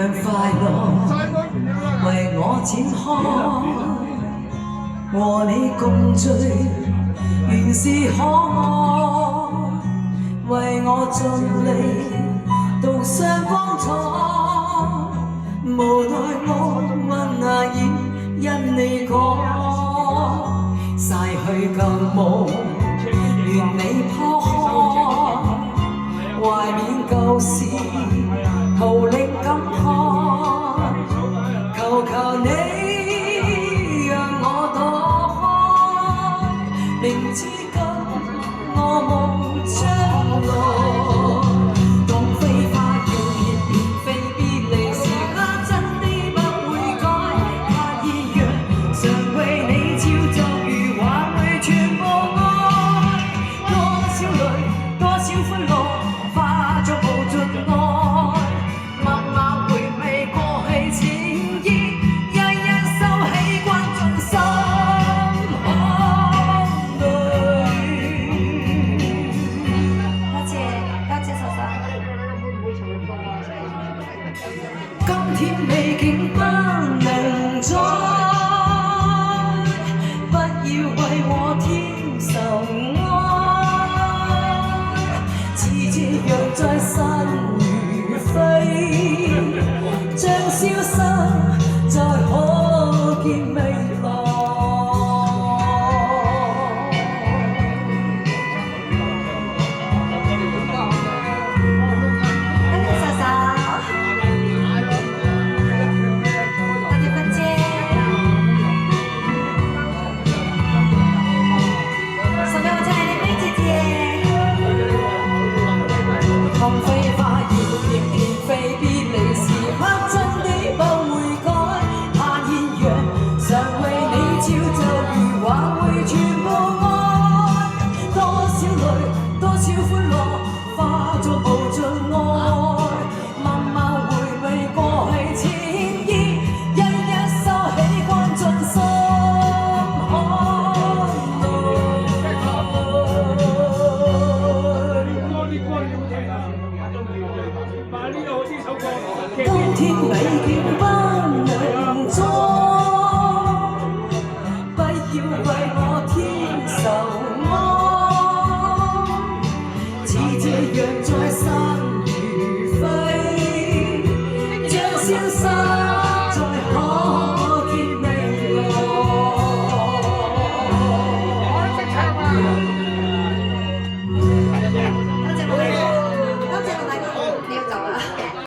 讓快樂為我展開，和你共聚原是可愛，為我盡力塗上光彩，無奈我溫那已因你改，逝去舊夢願你拋開，懷緬舊事無力感慨，求求你讓我躲開，明知今我夢將來，當飛花搖曳變飛別離時刻，真的不會改，怕異樣常為你照作如還會全部愛，多少淚多少歡樂化作無盡愛。今天美景不能再，不要為我添愁哀，似這樣再生如飛，將消失再可見未來。當飛花搖曳變飛別離時刻，真的不會改，怕現樣常為你照就如還會全部愛，多少淚多少歡樂化作無盡愛，慢慢回味過去情意，一一收起關進心海內。當天美景不